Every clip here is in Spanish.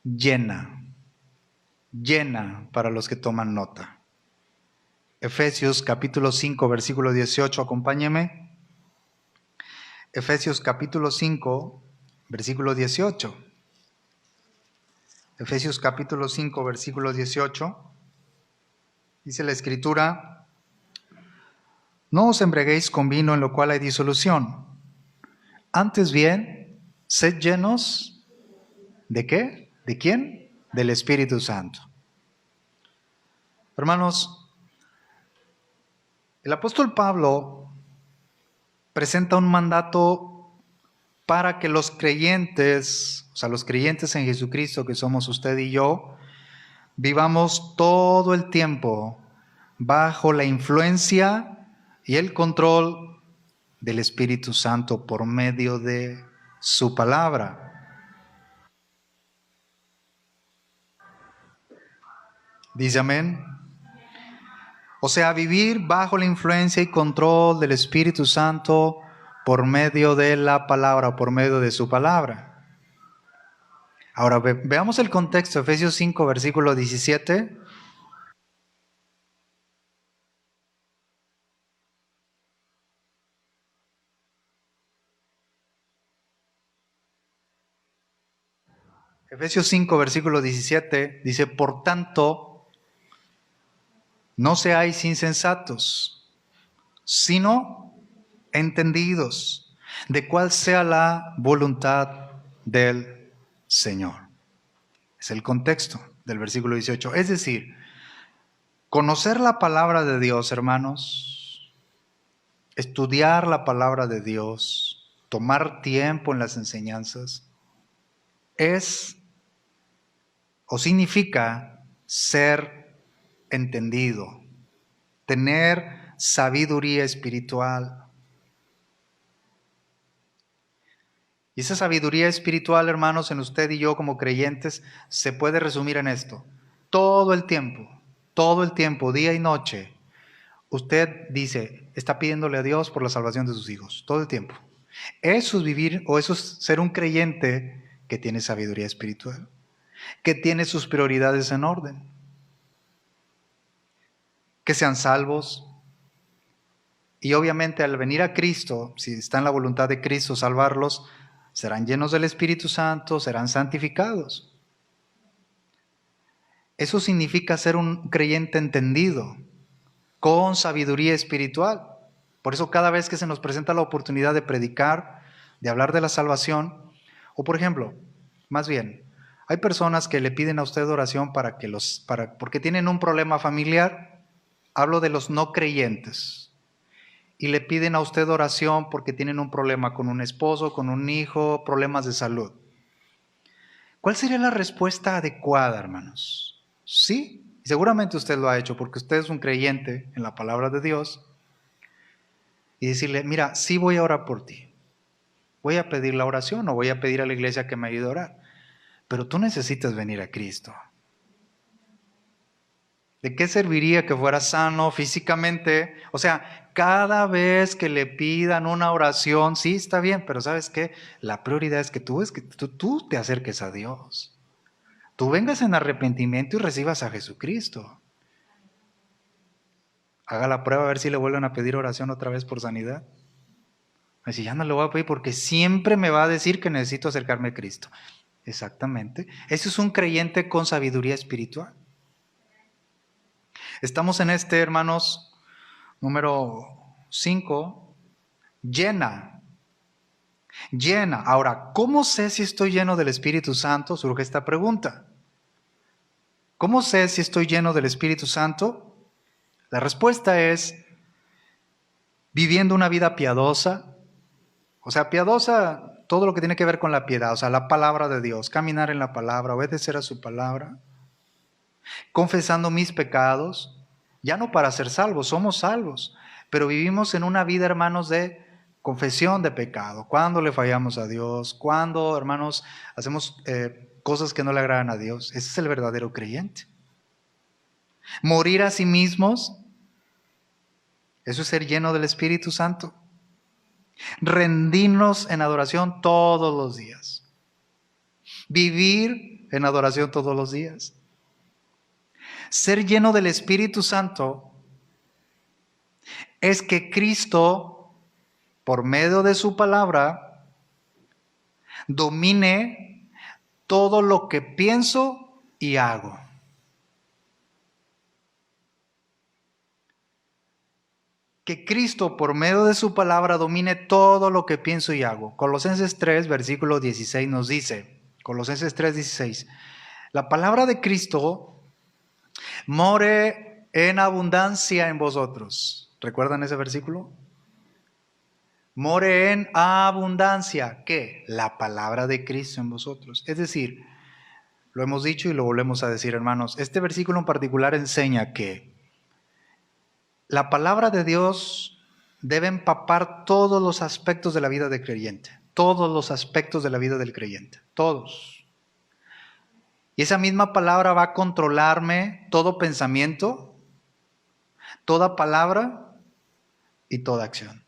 llena, llena para los que toman nota. Efesios capítulo 5, versículo 18, acompáñeme. Efesios capítulo 5, versículo 18. Efesios capítulo 5, versículo 18. Dice la Escritura: no os embriaguéis con vino en lo cual hay disolución. Antes bien, sed llenos ¿de qué? ¿De quién? Del Espíritu Santo. Hermanos, el apóstol Pablo presenta un mandato para que los creyentes, o sea, los creyentes en Jesucristo, que somos usted y yo, vivamos todo el tiempo bajo la influencia y el control del Espíritu Santo por medio de su palabra. ¿Dice amén? O sea, vivir bajo la influencia y control del Espíritu Santo por medio de la palabra, por medio de su palabra. Ahora veamos el contexto, Efesios 5, versículo 17. Efesios 5, versículo 17 dice: por tanto, no seáis insensatos, sino entendidos de cuál sea la voluntad del Señor. Es el contexto del versículo 18. Es decir, conocer la palabra de Dios, hermanos, estudiar la palabra de Dios, tomar tiempo en las enseñanzas, es o significa ser entendido, tener sabiduría espiritual. Y esa sabiduría espiritual, hermanos, en usted y yo como creyentes, se puede resumir en esto. Todo el tiempo, día y noche, usted dice, está pidiéndole a Dios por la salvación de sus hijos, todo el tiempo. Eso es vivir, o eso es ser un creyente que tiene sabiduría espiritual, que tiene sus prioridades en orden, que sean salvos. Y obviamente al venir a Cristo, si está en la voluntad de Cristo salvarlos, serán llenos del Espíritu Santo, serán santificados. Eso significa ser un creyente entendido, con sabiduría espiritual. Por eso cada vez que se nos presenta la oportunidad de predicar, de hablar de la salvación, o por ejemplo, más bien, hay personas que le piden a usted oración porque tienen un problema familiar. Hablo de los no creyentes. Y le piden a usted oración porque tienen un problema con un esposo, con un hijo, problemas de salud. ¿Cuál sería la respuesta adecuada, hermanos? Sí, seguramente usted lo ha hecho porque usted es un creyente en la palabra de Dios. Y decirle, mira, sí voy a orar por ti. Voy a pedir la oración o voy a pedir a la iglesia que me ayude a orar. Pero tú necesitas venir a Cristo. ¿De qué serviría que fuera sano físicamente? O sea, cada vez que le pidan una oración, sí, está bien, pero ¿sabes qué? La prioridad es que tú te acerques a Dios. Tú vengas en arrepentimiento y recibas a Jesucristo. Haga la prueba a ver si le vuelven a pedir oración otra vez por sanidad. Así ya no le voy a pedir porque siempre me va a decir que necesito acercarme a Cristo. Exactamente. Eso es un creyente con sabiduría espiritual. Estamos en hermanos, número 5, llena. Llena. Ahora, ¿cómo sé si estoy lleno del Espíritu Santo? Surge esta pregunta. ¿Cómo sé si estoy lleno del Espíritu Santo? La respuesta es viviendo una vida piadosa. O sea, piadosa, todo lo que tiene que ver con la piedad, o sea, la palabra de Dios, caminar en la palabra, obedecer a su palabra, confesando mis pecados, ya no para ser salvos, somos salvos, pero vivimos en una vida, hermanos, de confesión de pecado. Cuando le fallamos a Dios, cuando, hermanos, hacemos cosas que no le agradan a Dios, ese es el verdadero creyente. Morir a sí mismos, eso es ser lleno del Espíritu Santo. Rendirnos en adoración todos los días. Vivir en adoración todos los días. Ser lleno del Espíritu Santo es que Cristo, por medio de su palabra, domine todo lo que pienso y hago. Que Cristo, por medio de su palabra, domine todo lo que pienso y hago. Colosenses 3, versículo 16 nos dice, Colosenses 3, 16, la palabra de Cristo more en abundancia en vosotros. ¿Recuerdan ese versículo? More en abundancia. ¿Qué? La palabra de Cristo en vosotros. Es decir, lo hemos dicho y lo volvemos a decir, hermanos, este versículo en particular enseña que la palabra de Dios debe empapar todos los aspectos de la vida del creyente. Todos los aspectos de la vida del creyente. Todos. Y esa misma palabra va a controlarme todo pensamiento, toda palabra y toda acción.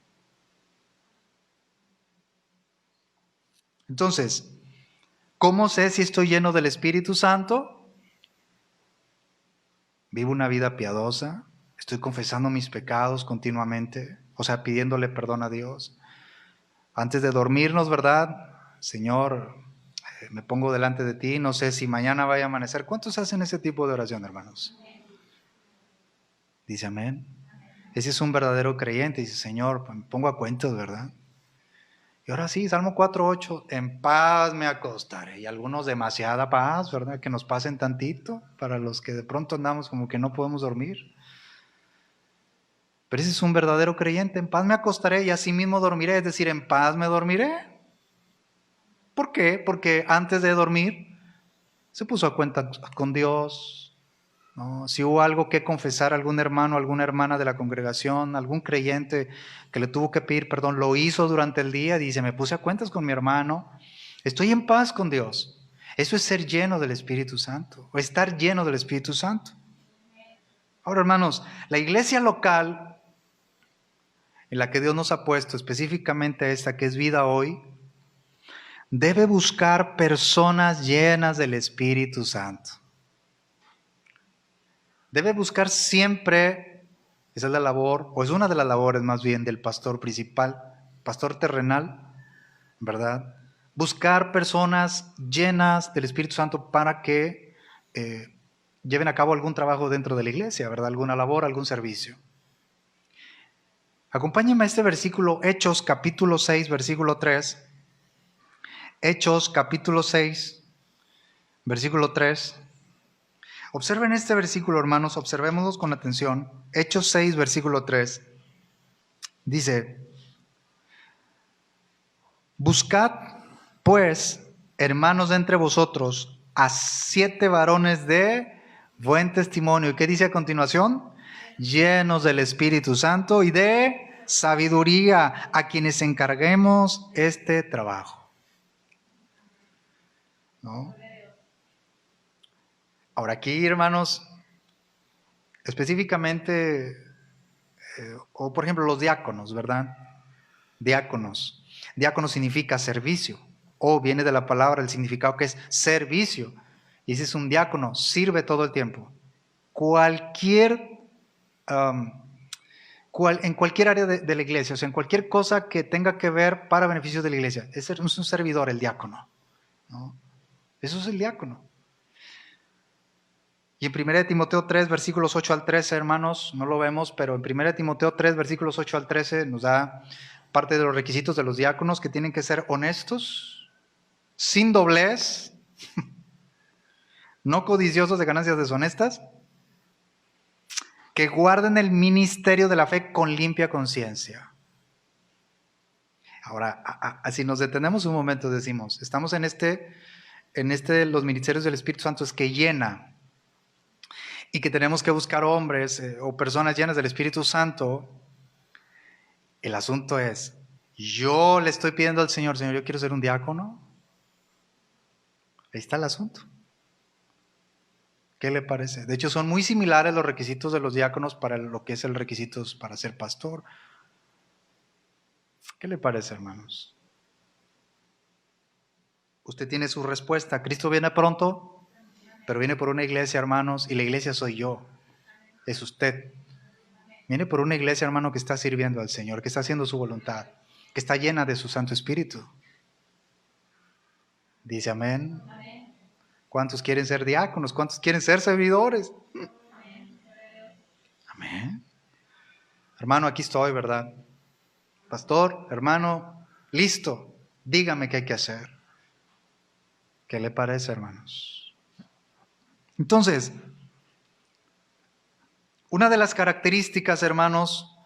Entonces, ¿cómo sé si estoy lleno del Espíritu Santo? ¿Vivo una vida piadosa? ¿Estoy confesando mis pecados continuamente? O sea, pidiéndole perdón a Dios. Antes de dormirnos, ¿verdad? Señor, me pongo delante de ti, no sé si mañana vaya a amanecer. ¿Cuántos hacen ese tipo de oración, hermanos? Dice amén. Ese es un verdadero creyente. Dice, Señor, me pongo a cuentas, ¿verdad? Y ahora sí, Salmo 4:8, en paz me acostaré. Y algunos demasiada paz, ¿verdad? Que nos pasen tantito para los que de pronto andamos como que no podemos dormir. Pero ese es un verdadero creyente. En paz me acostaré y así mismo dormiré. Es decir, en paz me dormiré. ¿Por qué? Porque antes de dormir se puso a cuenta con Dios, ¿no? Si hubo algo que confesar a algún hermano, alguna hermana de la congregación, algún creyente que le tuvo que pedir perdón, lo hizo durante el día, dice, me puse a cuentas con mi hermano, estoy en paz con Dios. Eso es ser lleno del Espíritu Santo, o estar lleno del Espíritu Santo. Ahora, hermanos, la iglesia local en la que Dios nos ha puesto, específicamente esta que es Vida Hoy, debe buscar personas llenas del Espíritu Santo. Debe buscar siempre, esa es la labor, o es una de las labores más bien del pastor principal, pastor terrenal, ¿verdad? Buscar personas llenas del Espíritu Santo para que lleven a cabo algún trabajo dentro de la iglesia, ¿verdad? Alguna labor, algún servicio. Acompáñenme a este versículo, Hechos capítulo 6, versículo 3. Hechos capítulo 6, versículo 3. Observen este versículo, hermanos, observémoslo con atención. Hechos 6, versículo 3. Dice, buscad, pues, hermanos de entre vosotros, a 7 varones de buen testimonio. ¿Y qué dice a continuación? Llenos del Espíritu Santo y de sabiduría, a quienes encarguemos este trabajo. ¿No? Ahora aquí, hermanos, específicamente, o por ejemplo los diáconos, ¿verdad? Diáconos. Diácono significa servicio, o viene de la palabra el significado que es servicio. Y ese es un diácono, sirve todo el tiempo. En cualquier área de la iglesia, o sea, en cualquier cosa que tenga que ver para beneficio de la iglesia. Es un servidor, el diácono, ¿no? Eso es el diácono. Y en 1 Timoteo 3, versículos 8 al 13, hermanos, no lo vemos, pero en 1 Timoteo 3, versículos 8 al 13 nos da parte de los requisitos de los diáconos, que tienen que ser honestos, sin doblez, no codiciosos de ganancias deshonestas, que guarden el ministerio de la fe con limpia conciencia. Ahora, si nos detenemos un momento, decimos, estamos en los ministerios del Espíritu Santo, es que llena, y que tenemos que buscar hombres o personas llenas del Espíritu Santo. El asunto es, yo le estoy pidiendo al Señor, Señor, yo quiero ser un diácono. Ahí está el asunto. ¿Qué le parece? De hecho, son muy similares los requisitos de los diáconos para lo que es el requisito para ser pastor. ¿Qué le parece, hermanos? Usted tiene su respuesta. ¿Cristo viene pronto? Pero viene por una iglesia, hermanos, y la iglesia soy yo, es usted. Viene por una iglesia, hermano, que está sirviendo al Señor, que está haciendo su voluntad, que está llena de su Santo Espíritu. Dice amén. ¿Cuántos quieren ser diáconos? ¿Cuántos quieren ser servidores? Amén. Hermano, aquí estoy, ¿verdad? Pastor, hermano, listo. Dígame qué hay que hacer. ¿Qué le parece, hermanos? Entonces, una de las características, hermanos,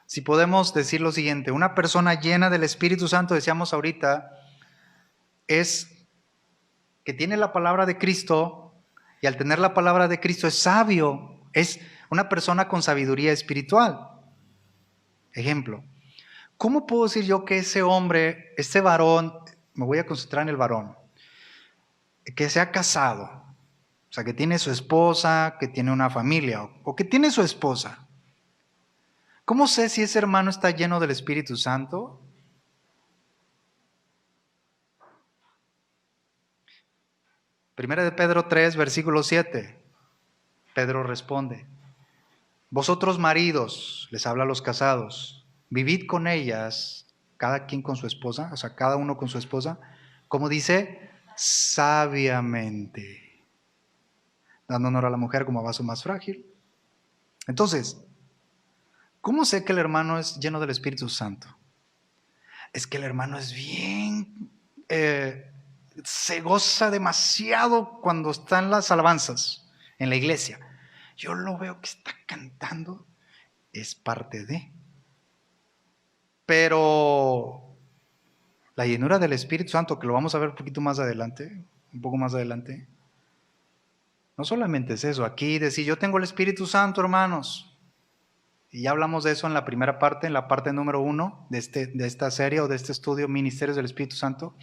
si podemos decir lo siguiente, una persona llena del Espíritu Santo, decíamos ahorita, es que tiene la palabra de Cristo, y al tener la palabra de Cristo es sabio, es una persona con sabiduría espiritual. Ejemplo, ¿cómo puedo decir yo que ese hombre, este varón, me voy a concentrar en el varón, que se ha casado, o sea, que tiene su esposa, que tiene una familia, o que tiene su esposa? ¿Cómo sé si ese hermano está lleno del Espíritu Santo? Primera de Pedro 3, versículo 7. Pedro responde: vosotros maridos, les habla a los casados, vivid con ellas, cada quien con su esposa, o sea, cada uno con su esposa, como dice, sabiamente, dando honor a la mujer como a vaso más frágil. Entonces, ¿cómo sé que el hermano es lleno del Espíritu Santo? Es que el hermano es bien, se goza demasiado cuando está en las alabanzas, en la iglesia. Yo lo veo que está cantando, es parte de. Pero la llenura del Espíritu Santo, que lo vamos a ver un poquito más adelante, un poco más adelante, no solamente es eso. Aquí decir, yo tengo el Espíritu Santo, hermanos. Y ya hablamos de eso en la primera parte, en la parte número 1 de esta serie o de este estudio, Ministerios del Espíritu Santo,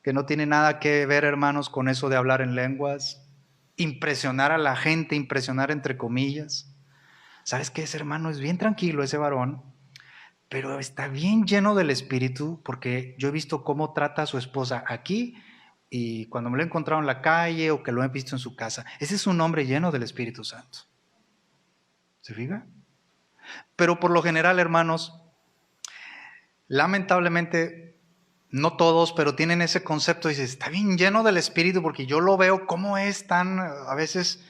que no tiene nada que ver, hermanos, con eso de hablar en lenguas, impresionar a la gente, impresionar entre comillas. ¿Sabes qué? Ese hermano es bien tranquilo, ese varón, pero está bien lleno del Espíritu, porque yo he visto cómo trata a su esposa aquí y cuando me lo he encontrado en la calle o que lo he visto en su casa. Ese es un hombre lleno del Espíritu Santo. ¿Se fija? Pero por lo general, hermanos, lamentablemente, no todos, pero tienen ese concepto, dice, está bien lleno del Espíritu, porque yo lo veo cómo es tan, a veces,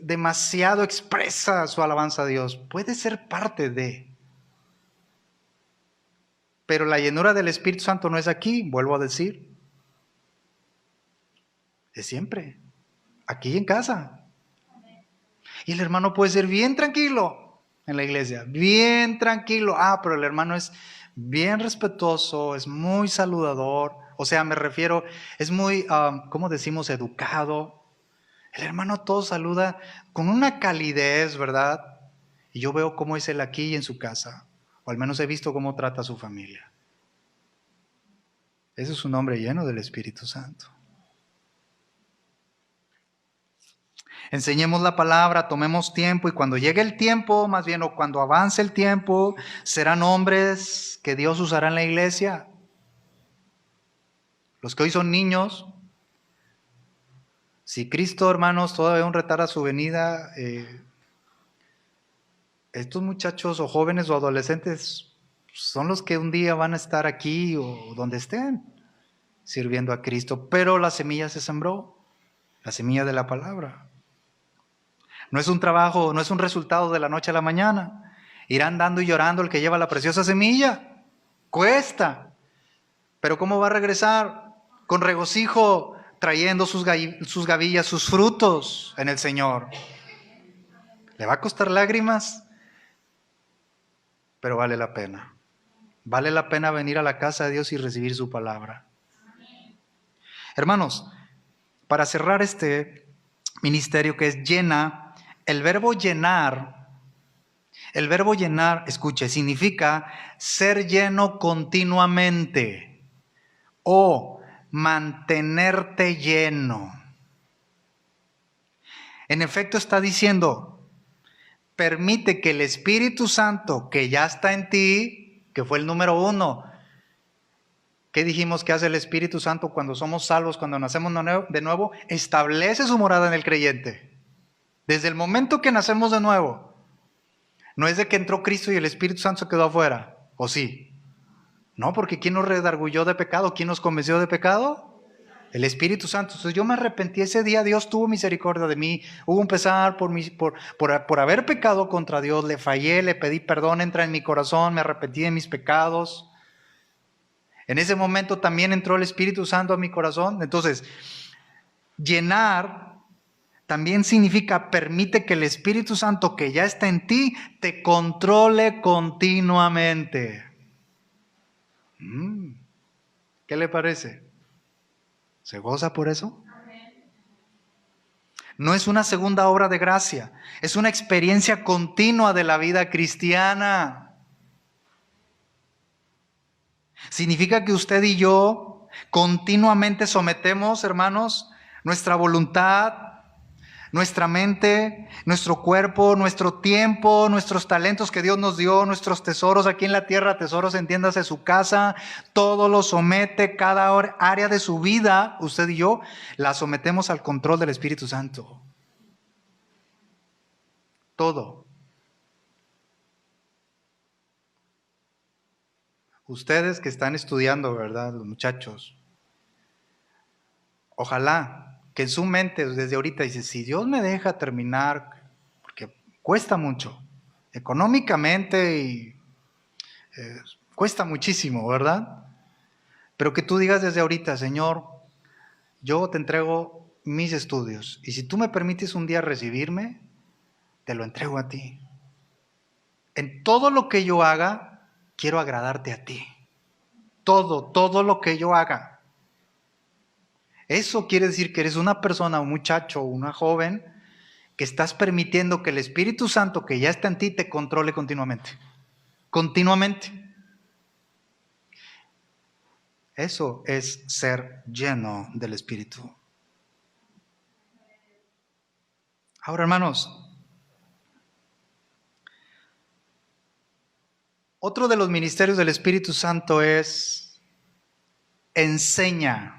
demasiado expresa su alabanza a Dios. Puede ser parte de. Pero la llenura del Espíritu Santo no es aquí, vuelvo a decir. Es siempre, aquí en casa. Y el hermano puede ser bien tranquilo en la iglesia, bien tranquilo. Pero el hermano es bien respetuoso, es muy saludador. O sea, me refiero, es muy, ¿cómo decimos? Educado. El hermano todo saluda con una calidez, ¿verdad? Y yo veo cómo es él aquí y en su casa. O al menos he visto cómo trata a su familia. Ese es un hombre lleno del Espíritu Santo. Enseñemos la palabra, tomemos tiempo y cuando llegue el tiempo, más bien, o cuando avance el tiempo, serán hombres que Dios usará en la iglesia. Los que hoy son niños, si Cristo, hermanos, todavía aún retarda su venida, estos muchachos o jóvenes o adolescentes son los que un día van a estar aquí o donde estén, sirviendo a Cristo. Pero la semilla se sembró, la semilla de la palabra. No es un trabajo, no es un resultado de la noche a la mañana. Ir andando y llorando el que lleva la preciosa semilla. Cuesta. Pero ¿cómo va a regresar? Con regocijo, trayendo sus gavillas, sus frutos en el Señor. ¿Le va a costar lágrimas? Pero vale la pena. Vale la pena venir a la casa de Dios y recibir su palabra. Hermanos, para cerrar este ministerio que es llena, el verbo llenar, escuche, significa ser lleno continuamente o mantenerte lleno. En efecto está diciendo, permite que el Espíritu Santo que ya está en ti, que fue el número 1, ¿Qué dijimos que hace el Espíritu Santo cuando somos salvos, cuando nacemos de nuevo? Establece su morada en el creyente. Desde el momento que nacemos de nuevo. No es de que entró Cristo y el Espíritu Santo se quedó afuera. ¿O sí? No, porque ¿quién nos redarguyó de pecado? ¿Quién nos convenció de pecado? El Espíritu Santo. Entonces yo me arrepentí ese día, Dios tuvo misericordia de mí, hubo un pesar por haber pecado contra Dios, le fallé, le pedí perdón, entra en mi corazón, me arrepentí de mis pecados. En ese momento también entró el Espíritu Santo a mi corazón. Entonces, llenar también significa permite que el Espíritu Santo que ya está en ti te controle continuamente. ¿Qué le parece? ¿Se goza por eso? No es una segunda obra de gracia, es una experiencia continua de la vida cristiana. Significa que usted y yo continuamente sometemos, hermanos, nuestra voluntad, nuestra mente, nuestro cuerpo, nuestro tiempo, nuestros talentos que Dios nos dio, nuestros tesoros aquí en la tierra, tesoros, entiéndase, su casa, todo lo somete, cada área de su vida, usted y yo, la sometemos al control del Espíritu Santo. Todo. Ustedes que están estudiando, ¿verdad? Los muchachos. Ojalá que en su mente desde ahorita dice, si Dios me deja terminar, porque cuesta mucho, económicamente y cuesta muchísimo, ¿verdad? Pero que tú digas desde ahorita, Señor, yo te entrego mis estudios y si tú me permites un día recibirme, te lo entrego a ti. En todo lo que yo haga, quiero agradarte a ti. Todo lo que yo haga. Eso quiere decir que eres una persona, un muchacho, una joven, que estás permitiendo que el Espíritu Santo que ya está en ti te controle continuamente. Continuamente. Eso es ser lleno del Espíritu. Ahora, hermanos, otro de los ministerios del Espíritu Santo es enseña.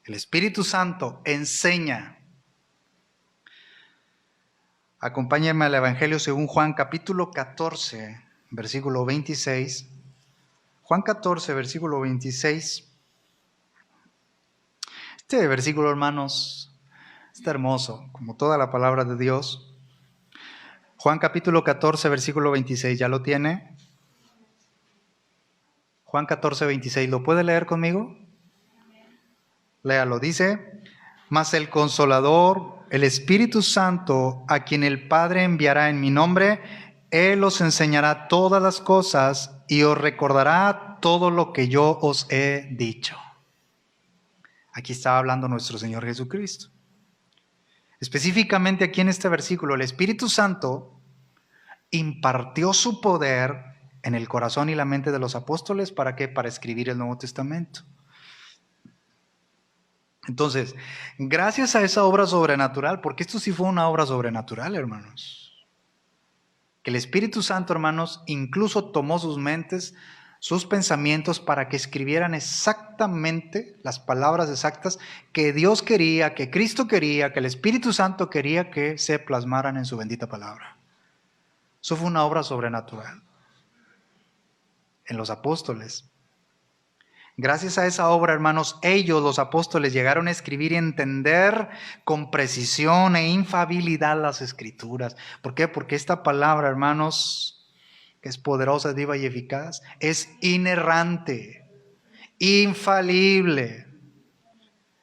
El Espíritu Santo enseña. Acompáñenme al Evangelio según Juan, capítulo 14, versículo 26. Juan 14, versículo 26. Este versículo, hermanos, está hermoso, como toda la palabra de Dios. Juan capítulo 14, versículo 26, ¿ya lo tiene? Juan 14, 26, ¿lo puede leer conmigo? Léalo, dice, mas el Consolador, el Espíritu Santo, a quien el Padre enviará en mi nombre, Él os enseñará todas las cosas y os recordará todo lo que yo os he dicho. Aquí estaba hablando nuestro Señor Jesucristo. Específicamente aquí en este versículo, el Espíritu Santo impartió su poder en el corazón y la mente de los apóstoles. ¿Para qué? Para escribir el Nuevo Testamento. Entonces, gracias a esa obra sobrenatural, porque esto sí fue una obra sobrenatural, hermanos, que el Espíritu Santo, hermanos, incluso tomó sus mentes, sus pensamientos para que escribieran exactamente las palabras exactas que Dios quería, que Cristo quería, que el Espíritu Santo quería que se plasmaran en su bendita palabra. Eso fue una obra sobrenatural en los apóstoles. Gracias a esa obra, hermanos, ellos, los apóstoles, llegaron a escribir y entender con precisión e infalibilidad las Escrituras. ¿Por qué? Porque esta palabra, hermanos, que es poderosa, viva y eficaz, es inerrante, infalible.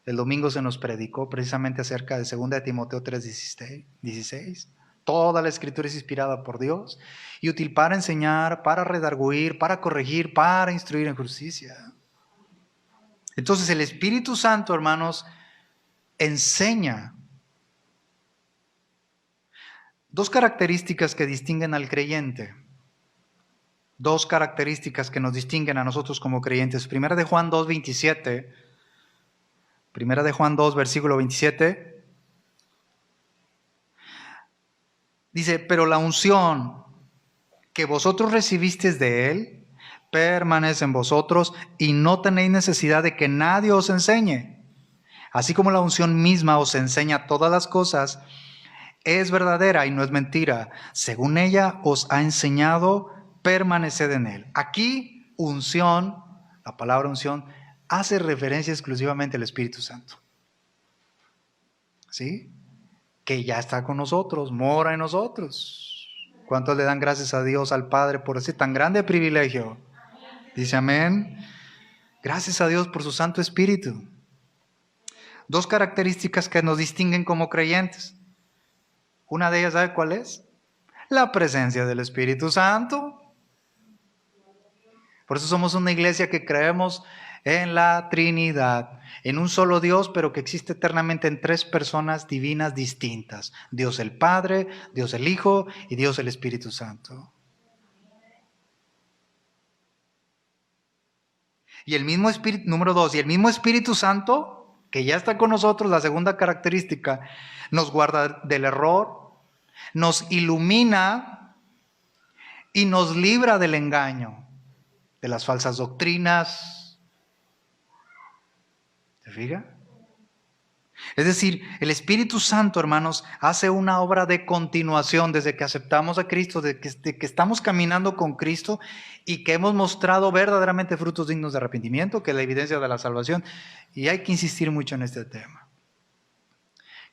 El domingo se nos predicó precisamente acerca de 2 Timoteo 3:16. Toda la Escritura es inspirada por Dios y útil para enseñar, para redarguir, para corregir, para instruir en justicia. Entonces el Espíritu Santo, hermanos, enseña. Dos características que distinguen al creyente. Dos características que nos distinguen a nosotros como creyentes. Primera de Juan 2:27. Primera de Juan 2, versículo 27. Dice, pero la unción que vosotros recibisteis de Él permanece en vosotros y no tenéis necesidad de que nadie os enseñe. Así como la unción misma os enseña todas las cosas, es verdadera y no es mentira. Según ella os ha enseñado, permaneced en él. Aquí, unción, la palabra unción, hace referencia exclusivamente al Espíritu Santo. ¿Sí? Que ya está con nosotros, mora en nosotros. ¿Cuántos le dan gracias a Dios, al Padre, por ese tan grande privilegio? Dice amén. Gracias a Dios por su Santo Espíritu. Dos características que nos distinguen como creyentes. Una de ellas, ¿sabe cuál es? La presencia del Espíritu Santo. Por eso somos una iglesia que creemos en la Trinidad, en un solo Dios, pero que existe eternamente en tres personas divinas distintas. Dios el Padre, Dios el Hijo y Dios el Espíritu Santo. Y el mismo Espíritu, número 2, y el mismo Espíritu Santo, que ya está con nosotros, la segunda característica, nos guarda del error, nos ilumina y nos libra del engaño, de las falsas doctrinas. ¿Se fija? Es decir, el Espíritu Santo, hermanos, hace una obra de continuación desde que aceptamos a Cristo, desde que estamos caminando con Cristo y que hemos mostrado verdaderamente frutos dignos de arrepentimiento, que es la evidencia de la salvación. Y hay que insistir mucho en este tema.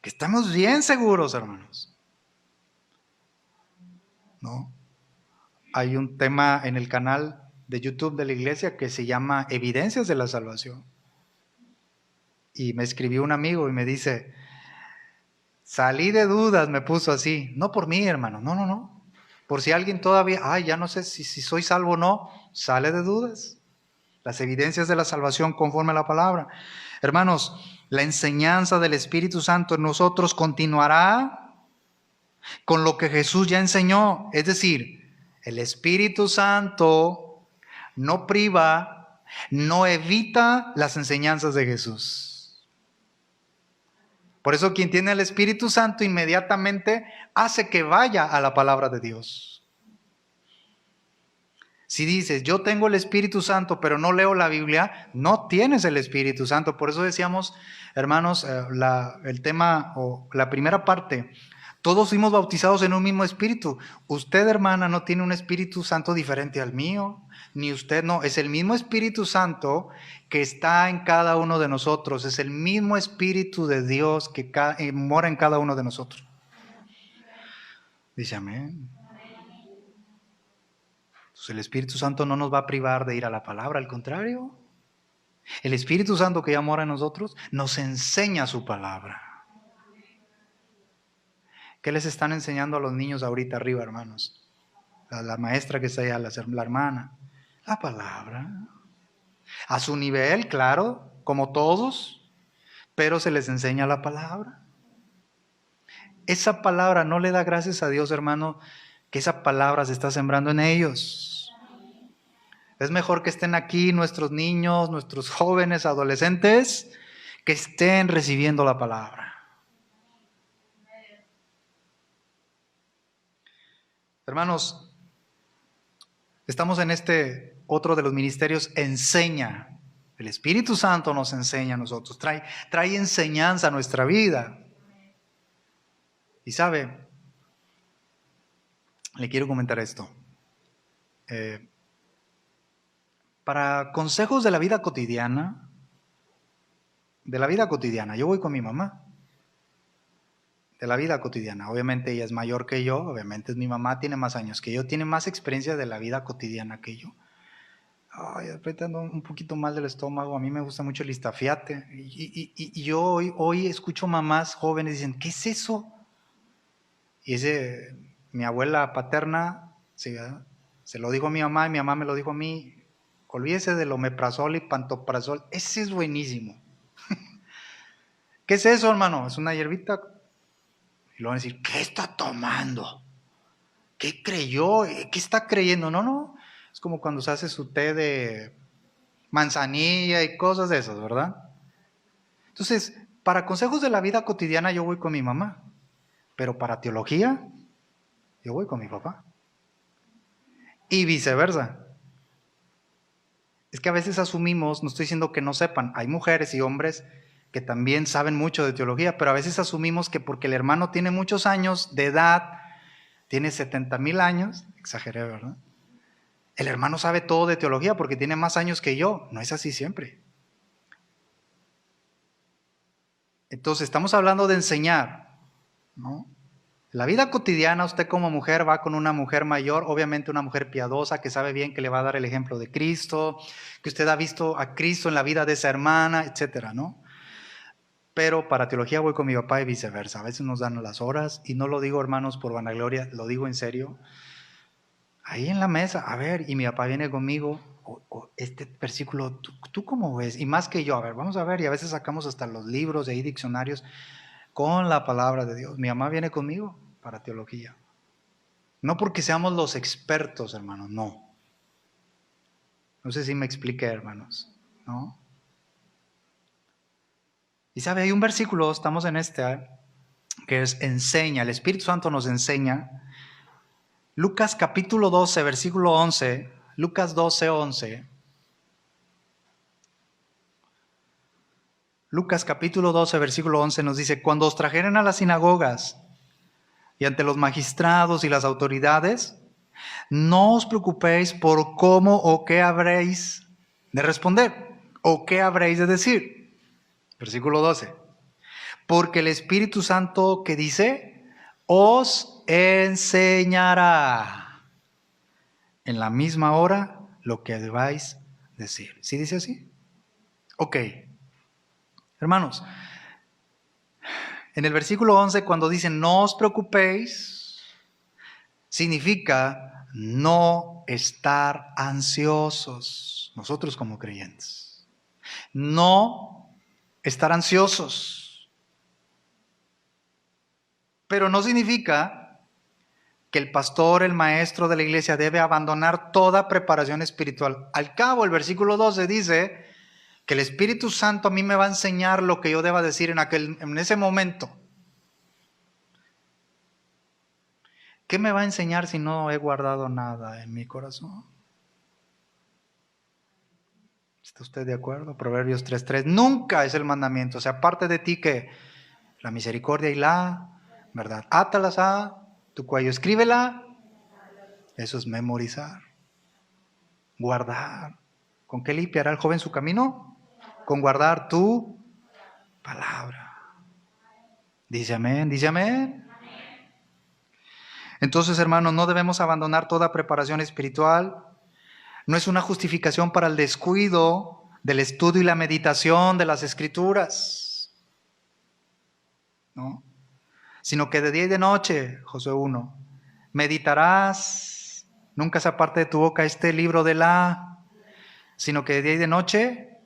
Que estamos bien seguros, hermanos. ¿No? Hay un tema en el canal de YouTube de la iglesia que se llama Evidencias de la Salvación. Y me escribió un amigo y me dice, salí de dudas, me puso así. No por mí, hermano, no. Por si alguien todavía, ya no sé si soy salvo o no, sale de dudas. Las evidencias de la salvación conforme a la palabra. Hermanos, la enseñanza del Espíritu Santo en nosotros continuará con lo que Jesús ya enseñó. Es decir, el Espíritu Santo no priva, no evita las enseñanzas de Jesús. Por eso quien tiene el Espíritu Santo inmediatamente hace que vaya a la palabra de Dios. Si dices, yo tengo el Espíritu Santo, pero no leo la Biblia, no tienes el Espíritu Santo. Por eso decíamos, hermanos, el tema o la primera parte, todos fuimos bautizados en un mismo espíritu. Usted, hermana, no tiene un Espíritu Santo diferente al mío, ni usted no. Es el mismo Espíritu Santo que está en cada uno de nosotros. Es el mismo Espíritu de Dios que mora en cada uno de nosotros. Dice amén. Entonces el Espíritu Santo no nos va a privar de ir a la palabra, al contrario. El Espíritu Santo que ya mora en nosotros nos enseña su palabra. ¿Qué les están enseñando a los niños ahorita arriba, hermanos? La maestra que está allá, la hermana. La palabra. A su nivel, claro, como todos, pero se les enseña la palabra. Esa palabra no le da gracias a Dios, hermano, que esa palabra se está sembrando en ellos. Es mejor que estén aquí nuestros niños, nuestros jóvenes, adolescentes, que estén recibiendo la palabra. Hermanos, estamos en este otro de los ministerios, enseña. El Espíritu Santo nos enseña a nosotros, trae enseñanza a nuestra vida. Y sabe, le quiero comentar esto. Para consejos de la vida cotidiana, yo voy con mi mamá. De la vida cotidiana. Obviamente ella es mayor que yo, obviamente es mi mamá, tiene más años que yo, tiene más experiencia de la vida cotidiana que yo. Apretando un poquito mal del estómago, a mí me gusta mucho el Listafiate. Y yo hoy escucho mamás jóvenes dicen, ¿qué es eso? Y mi abuela paterna se lo dijo a mi mamá y mi mamá me lo dijo a mí. Olvídese del omeprazol y pantoprazol, ese es buenísimo. ¿Qué es eso, hermano? Es una hierbita. Y luego van a decir, ¿qué está tomando? ¿Qué creyó? ¿Qué está creyendo? No. Es como cuando se hace su té de manzanilla y cosas de esas, ¿verdad? Entonces, para consejos de la vida cotidiana yo voy con mi mamá. Pero para teología, yo voy con mi papá. Y viceversa. Es que a veces asumimos, no estoy diciendo que no sepan, hay mujeres y hombres que también saben mucho de teología, pero a veces asumimos que porque el hermano tiene muchos años de edad, tiene 70,000 años, exageré, ¿verdad? El hermano sabe todo de teología porque tiene más años que yo. No es así siempre. Entonces, estamos hablando de enseñar, ¿no? La vida cotidiana, usted como mujer va con una mujer mayor, obviamente una mujer piadosa que sabe bien que le va a dar el ejemplo de Cristo, que usted ha visto a Cristo en la vida de esa hermana, etcétera, ¿no? Pero para teología voy con mi papá y viceversa. A veces nos dan las horas, y no lo digo, hermanos, por vanagloria, lo digo en serio. Ahí en la mesa, a ver, y mi papá viene conmigo, este versículo, ¿tú cómo ves? Y más que yo, a ver, vamos a ver, y a veces sacamos hasta los libros, de ahí diccionarios, con la palabra de Dios. Mi mamá viene conmigo para teología. No porque seamos los expertos, hermanos, no. No sé si me expliqué, hermanos, ¿no? Y sabe, hay un versículo, estamos en que es enseña, el Espíritu Santo nos enseña. Lucas capítulo 12, versículo 11, Lucas 12, 11. Lucas capítulo 12, versículo 11 nos dice, cuando os trajeren a las sinagogas y ante los magistrados y las autoridades, no os preocupéis por cómo o qué habréis de responder o qué habréis de decir. Versículo 12. Porque el Espíritu Santo, que dice, os enseñará en la misma hora lo que debáis decir. ¿Sí dice así? Ok. Hermanos, en el versículo 11, cuando dice no os preocupéis, significa no estar ansiosos, nosotros como creyentes. No estar ansiosos. Pero no significa que el pastor, el maestro de la iglesia debe abandonar toda preparación espiritual. Al cabo, el versículo 12 dice que el Espíritu Santo a mí me va a enseñar lo que yo deba decir en ese momento. ¿Qué me va a enseñar si no he guardado nada en mi corazón? ¿Está usted de acuerdo? Proverbios 3:3. Nunca es el mandamiento. O sea, aparte de ti que la misericordia y la verdad. Átalas a tu cuello. Escríbela. Eso es memorizar. Guardar. ¿Con qué limpiará el joven su camino? Con guardar tu palabra. Dice amén, dice amén. Entonces, hermanos, no debemos abandonar toda preparación espiritual. No es una justificación para el descuido del estudio y la meditación de las Escrituras, ¿no? Sino que de día y de noche, Josué 1, meditarás, nunca se aparte de tu boca este libro de sino que de día y de noche.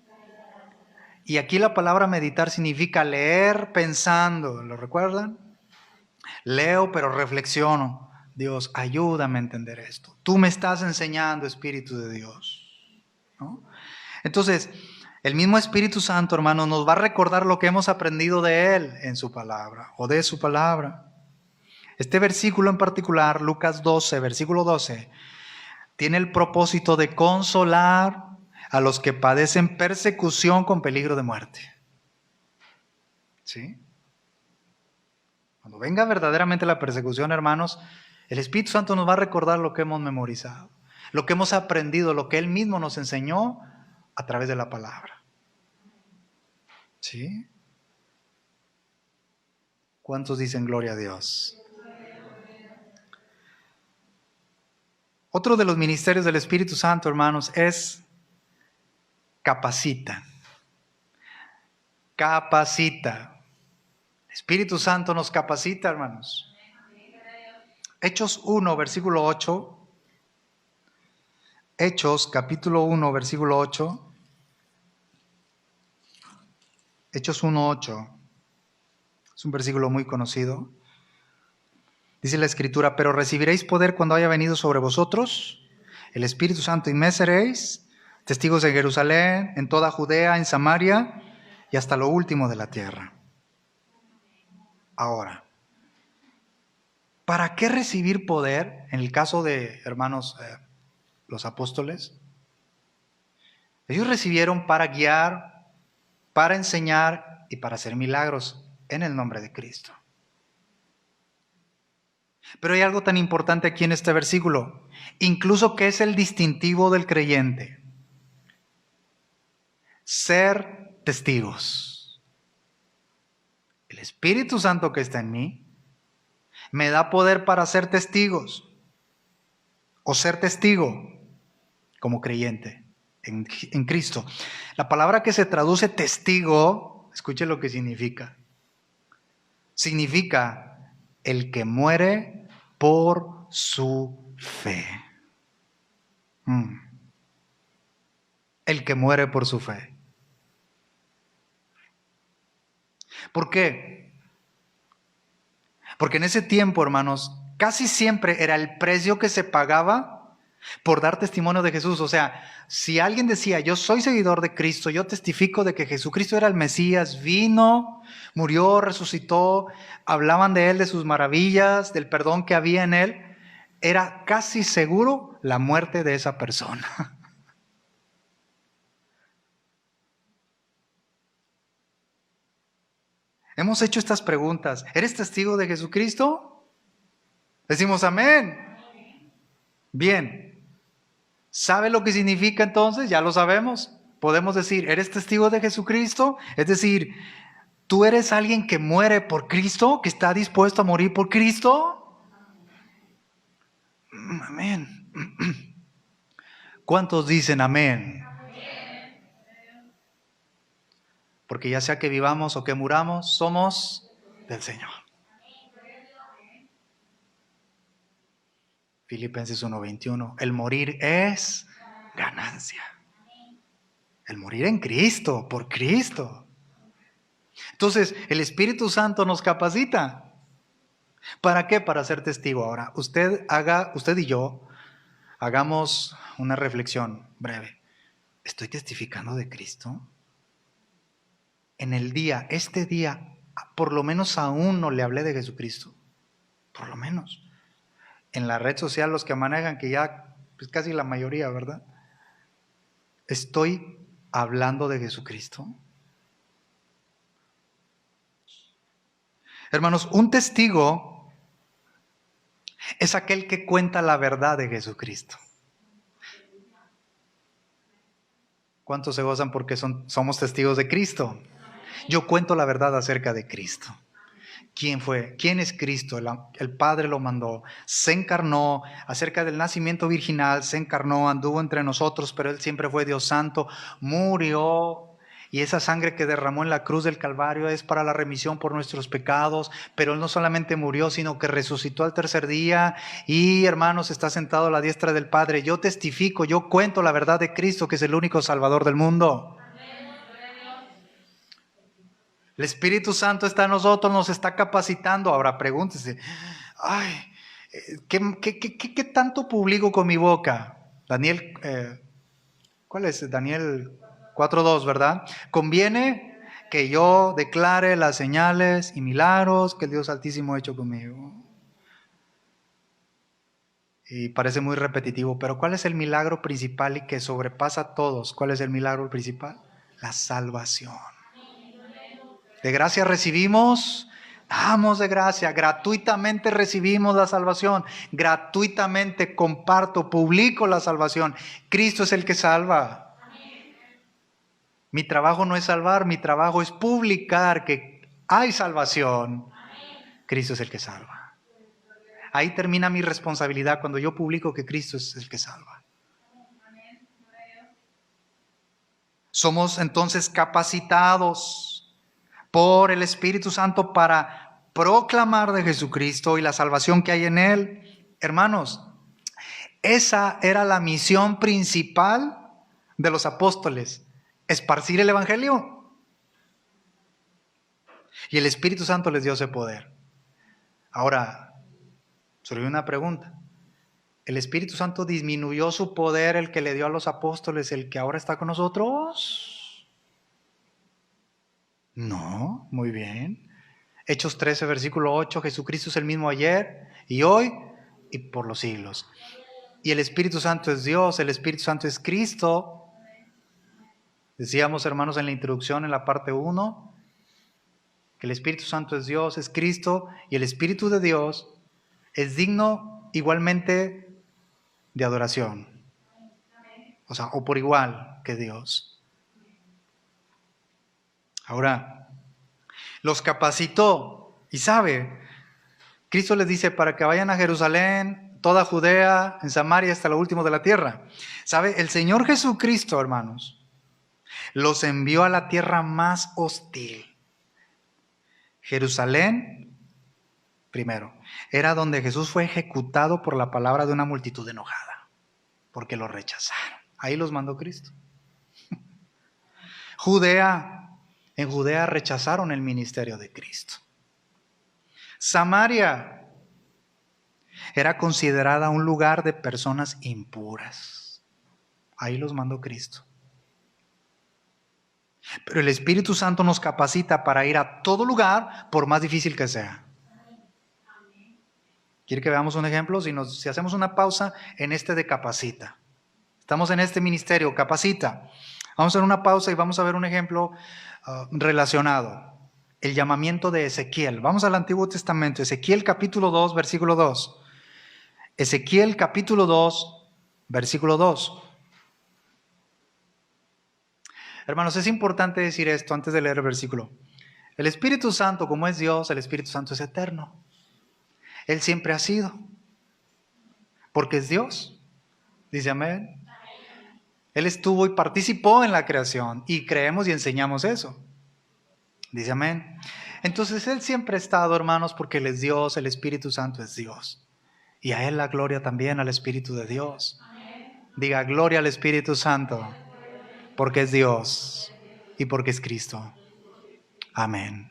Y aquí la palabra meditar significa leer pensando, ¿lo recuerdan? Leo pero reflexiono. Dios, ayúdame a entender esto. Tú me estás enseñando, Espíritu de Dios, ¿no? Entonces, el mismo Espíritu Santo, hermano, nos va a recordar lo que hemos aprendido de Él en su palabra o de su palabra. Este versículo en particular, Lucas 12, versículo 12, tiene el propósito de consolar a los que padecen persecución con peligro de muerte. ¿Sí? Cuando venga verdaderamente la persecución, hermanos, el Espíritu Santo nos va a recordar lo que hemos memorizado, lo que hemos aprendido, lo que Él mismo nos enseñó a través de la palabra. ¿Sí? ¿Cuántos dicen gloria a Dios? Otro de los ministerios del Espíritu Santo, hermanos, es capacita. Capacita. El Espíritu Santo nos capacita, hermanos. Hechos 1, versículo 8. Hechos, capítulo 1, versículo 8. Hechos 1, 8. Es un versículo muy conocido. Dice la Escritura, pero recibiréis poder cuando haya venido sobre vosotros el Espíritu Santo y me seréis testigos en Jerusalén, en toda Judea, en Samaria y hasta lo último de la tierra. Ahora, ¿para qué recibir poder en el caso de, hermanos, los apóstoles? Ellos recibieron para guiar, para enseñar y para hacer milagros en el nombre de Cristo. Pero hay algo tan importante aquí en este versículo, incluso que es el distintivo del creyente: ser testigos. El Espíritu Santo que está en mí me da poder para ser testigos o ser testigo como creyente en Cristo. La palabra que se traduce testigo, escuche lo que significa. Significa el que muere por su fe. El que muere por su fe. ¿Por qué? Porque en ese tiempo, hermanos, casi siempre era el precio que se pagaba por dar testimonio de Jesús. O sea, si alguien decía, yo soy seguidor de Cristo, yo testifico de que Jesucristo era el Mesías, vino, murió, resucitó, hablaban de Él, de sus maravillas, del perdón que había en Él, era casi seguro la muerte de esa persona. Hemos hecho estas preguntas. ¿Eres testigo de Jesucristo? Decimos amén. Bien. ¿Sabe lo que significa entonces? Ya lo sabemos. Podemos decir, ¿eres testigo de Jesucristo? Es decir, ¿tú eres alguien que muere por Cristo? ¿Que está dispuesto a morir por Cristo? Amén. ¿Cuántos dicen amén? Porque ya sea que vivamos o que muramos, somos del Señor. Filipenses 1:21. El morir es ganancia. El morir en Cristo, por Cristo. Entonces, el Espíritu Santo nos capacita. ¿Para qué? Para ser testigo. Ahora, usted y yo, hagamos una reflexión breve. ¿Estoy testificando de Cristo? En el día, este día, por lo menos a uno le hablé de Jesucristo. Por lo menos. En la red social, los que manejan, que ya, pues casi la mayoría, ¿verdad? ¿Estoy hablando de Jesucristo? Hermanos, un testigo es aquel que cuenta la verdad de Jesucristo. ¿Cuántos se gozan porque somos testigos de Cristo? Yo cuento la verdad acerca de Cristo. ¿Quién fue? ¿Quién es Cristo? El Padre lo mandó, se encarnó, acerca del nacimiento virginal, se encarnó, anduvo entre nosotros, pero Él siempre fue Dios santo, murió, y esa sangre que derramó en la cruz del Calvario es para la remisión por nuestros pecados, pero Él no solamente murió, sino que resucitó al tercer día, y hermanos, está sentado a la diestra del Padre. Yo testifico, yo cuento la verdad de Cristo, que es el único Salvador del mundo. El Espíritu Santo está en nosotros, nos está capacitando. Ahora pregúntese, ¿qué tanto publico con mi boca? Daniel, ¿cuál es? Daniel 4:2, ¿verdad? Conviene que yo declare las señales y milagros que el Dios Altísimo ha hecho conmigo. Y parece muy repetitivo, pero ¿cuál es el milagro principal y que sobrepasa a todos? ¿Cuál es el milagro principal? La salvación. De gracia recibimos, damos de gracia, gratuitamente recibimos la salvación, gratuitamente comparto, publico la salvación. Cristo es el que salva. Mi trabajo no es salvar, mi trabajo es publicar que hay salvación. Cristo es el que salva. Ahí termina mi responsabilidad cuando yo publico que Cristo es el que salva. Somos entonces capacitados por el Espíritu Santo para proclamar de Jesucristo y la salvación que hay en Él. Hermanos, esa era la misión principal de los apóstoles, esparcir el Evangelio. Y el Espíritu Santo les dio ese poder. Ahora, surgió una pregunta. ¿El Espíritu Santo disminuyó su poder, el que le dio a los apóstoles, el que ahora está con nosotros? No, muy bien. Hechos 13, versículo 8, Jesucristo es el mismo ayer y hoy y por los siglos. Y el Espíritu Santo es Dios, el Espíritu Santo es Cristo. Decíamos, hermanos, en la introducción, en la parte 1, que el Espíritu Santo es Dios, es Cristo, y el Espíritu de Dios es digno igualmente de adoración. O sea, o por igual que Dios. Ahora, los capacitó, y sabe, Cristo les dice para que vayan a Jerusalén, toda Judea, en Samaria, hasta lo último de la tierra. ¿Sabe? El Señor Jesucristo, hermanos, los envió a la tierra más hostil. Jerusalén, primero, era donde Jesús fue ejecutado por la palabra de una multitud enojada, porque lo rechazaron. Ahí los mandó Cristo. Judea, en Judea rechazaron el ministerio de Cristo. Samaria era considerada un lugar de personas impuras. Ahí los mandó Cristo. Pero el Espíritu Santo nos capacita para ir a todo lugar, por más difícil que sea. ¿Quiere que veamos un ejemplo? Si hacemos una pausa en este de capacita. Estamos en este ministerio, capacita. Vamos a hacer una pausa y vamos a ver un ejemplo relacionado. El llamamiento de Ezequiel. Vamos al Antiguo Testamento. Ezequiel capítulo 2, versículo 2. Ezequiel capítulo 2, versículo 2. Hermanos, es importante decir esto antes de leer el versículo. El Espíritu Santo, como es Dios, el Espíritu Santo es eterno. Él siempre ha sido. Porque es Dios. Dice amén. Él estuvo y participó en la creación y creemos y enseñamos eso. Dice amén. Entonces Él siempre ha estado, hermanos, porque Él es Dios, el Espíritu Santo es Dios. Y a Él la gloria también al Espíritu de Dios. Diga gloria al Espíritu Santo, porque es Dios y porque es Cristo. Amén.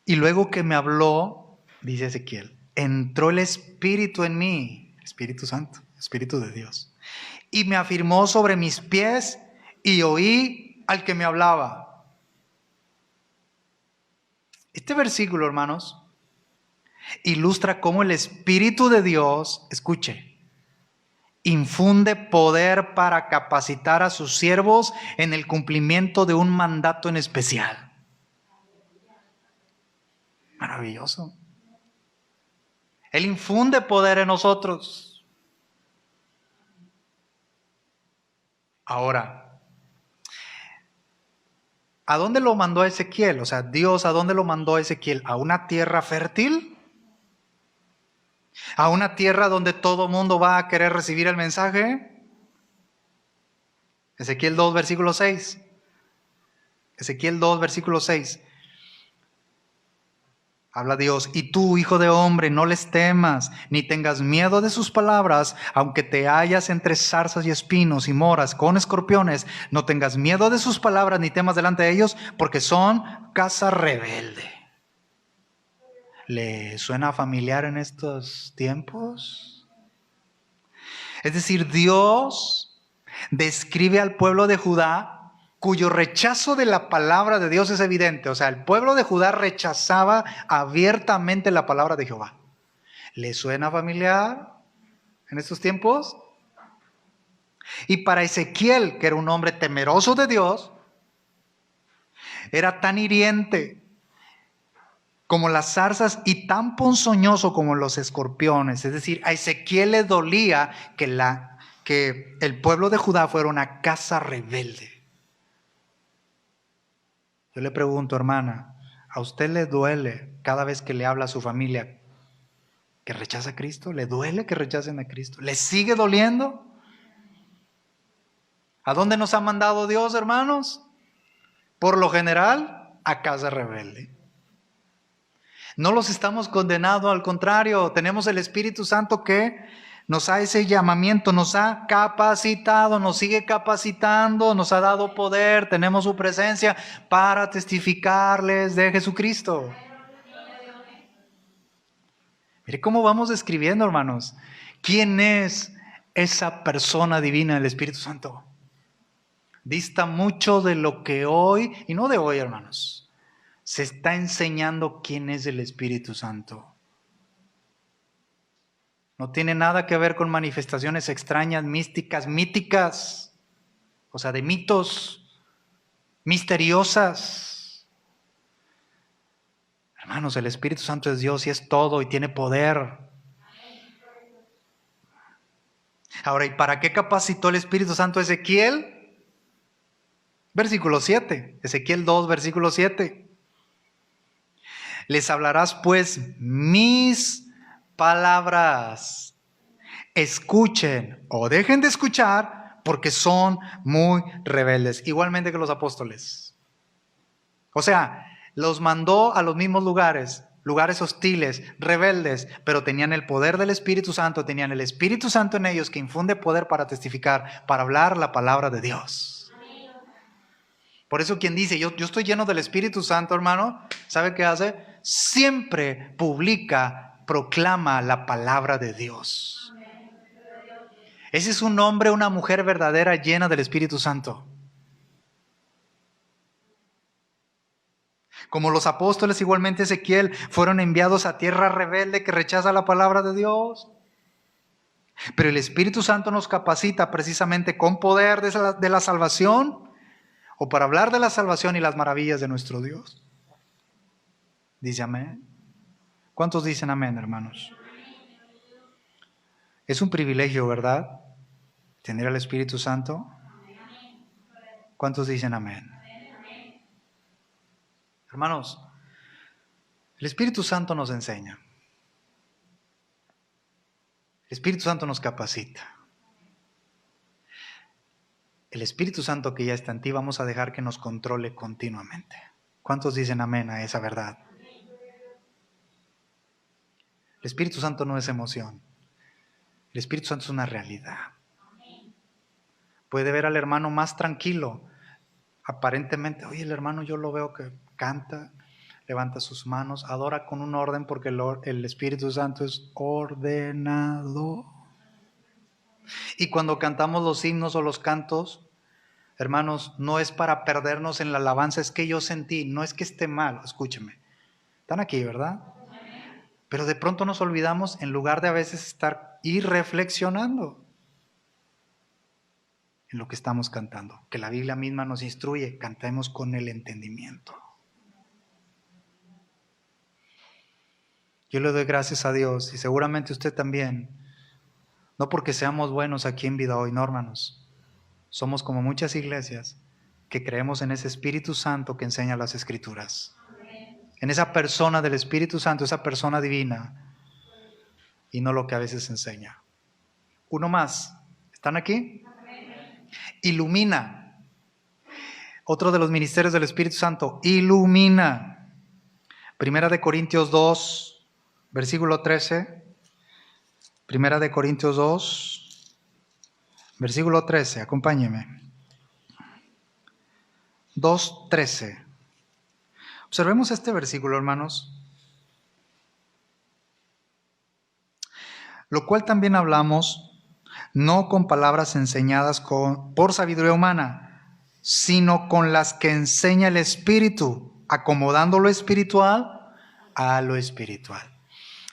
Y luego que me habló, dice Ezequiel, entró el Espíritu en mí, Espíritu Santo, Espíritu de Dios. Y me afirmó sobre mis pies y oí al que me hablaba. Este versículo, hermanos, ilustra cómo el Espíritu de Dios, escuche, infunde poder para capacitar a sus siervos en el cumplimiento de un mandato en especial. Maravilloso. Él infunde poder en nosotros. Ahora, ¿a dónde lo mandó a Ezequiel? O sea, Dios, ¿a dónde lo mandó a Ezequiel? ¿A una tierra fértil? ¿A una tierra donde todo mundo va a querer recibir el mensaje? Ezequiel 2, versículo 6. Ezequiel 2, versículo 6. Habla Dios, y tú, hijo de hombre, no les temas, ni tengas miedo de sus palabras, aunque te hallas entre zarzas y espinos y moras con escorpiones, no tengas miedo de sus palabras, ni temas delante de ellos, porque son casa rebelde. ¿Le suena familiar en estos tiempos? Es decir, Dios describe al pueblo de Judá cuyo rechazo de la palabra de Dios es evidente. O sea, el pueblo de Judá rechazaba abiertamente la palabra de Jehová. ¿Le suena familiar en estos tiempos? Y para Ezequiel, que era un hombre temeroso de Dios, era tan hiriente como las zarzas y tan ponzoñoso como los escorpiones. Es decir, a Ezequiel le dolía que el pueblo de Judá fuera una casa rebelde. Yo le pregunto, hermana, ¿a usted le duele cada vez que le habla a su familia que rechaza a Cristo? ¿Le duele que rechacen a Cristo? ¿Le sigue doliendo? ¿A dónde nos ha mandado Dios, hermanos? Por lo general, a casa rebelde. No los estamos condenando, al contrario, tenemos el Espíritu Santo que nos ha ese llamamiento, nos ha capacitado, nos sigue capacitando, nos ha dado poder, tenemos su presencia para testificarles de Jesucristo. Mire cómo vamos describiendo, hermanos, quién es esa persona divina, el Espíritu Santo. Dista mucho de lo que hoy, y no de hoy, hermanos, se está enseñando quién es el Espíritu Santo. No tiene nada que ver con manifestaciones extrañas, místicas, míticas. o sea, de mitos misteriosas. Hermanos, el Espíritu Santo es Dios y es todo y tiene poder. Ahora, ¿y para qué capacitó el Espíritu Santo a Ezequiel? Versículo 7, Ezequiel 2, versículo 7. Les hablarás pues mis palabras. Escuchen o dejen de escuchar porque son muy rebeldes, igualmente que los apóstoles. O sea, los mandó a los mismos lugares, lugares hostiles, rebeldes, pero tenían el poder del Espíritu Santo, tenían el Espíritu Santo en ellos que infunde poder para testificar, para hablar la palabra de Dios. Por eso quien dice, yo estoy lleno del Espíritu Santo, hermano, ¿sabe qué hace? Siempre publica, proclama la palabra de Dios. Ese es un hombre, una mujer verdadera llena del Espíritu Santo. Como los apóstoles, igualmente Ezequiel, fueron enviados a tierra rebelde que rechaza la palabra de Dios. Pero el Espíritu Santo nos capacita precisamente con poder de la salvación o para hablar de la salvación y las maravillas de nuestro Dios. Dice amén. ¿Cuántos dicen amén, hermanos? Es un privilegio, ¿verdad? Tener al Espíritu Santo. ¿Cuántos dicen amén? Hermanos, el Espíritu Santo nos enseña. El Espíritu Santo nos capacita. El Espíritu Santo que ya está en ti, vamos a dejar que nos controle continuamente. ¿Cuántos dicen amén a esa verdad? El Espíritu Santo no es emoción. El Espíritu Santo es una realidad. Puede ver al hermano más tranquilo. Aparentemente, oye, el hermano yo lo veo que canta, levanta sus manos, adora con un orden porque el Espíritu Santo es ordenado. Y cuando cantamos los himnos o los cantos, hermanos, no es para perdernos en la alabanza, es que yo sentí, no es que esté mal, escúcheme. Están aquí, ¿verdad? Pero de pronto nos olvidamos en lugar de a veces estar y reflexionando en lo que estamos cantando. Que la Biblia misma nos instruye, cantemos con el entendimiento. Yo le doy gracias a Dios y seguramente usted también. No porque seamos buenos aquí en Vida Hoy, no, hermanos. Somos como muchas iglesias que creemos en ese Espíritu Santo que enseña las Escrituras. En esa persona del Espíritu Santo, esa persona divina, y no lo que a veces enseña. Uno más. ¿Están aquí? Ilumina. Otro de los ministerios del Espíritu Santo, ilumina. Primera de Corintios 2, versículo 13. Primera de Corintios 2, versículo 13. Acompáñeme. 2:13. Observemos este versículo, hermanos. Lo cual también hablamos, no con palabras enseñadas por sabiduría humana, sino con las que enseña el Espíritu, acomodando lo espiritual a lo espiritual.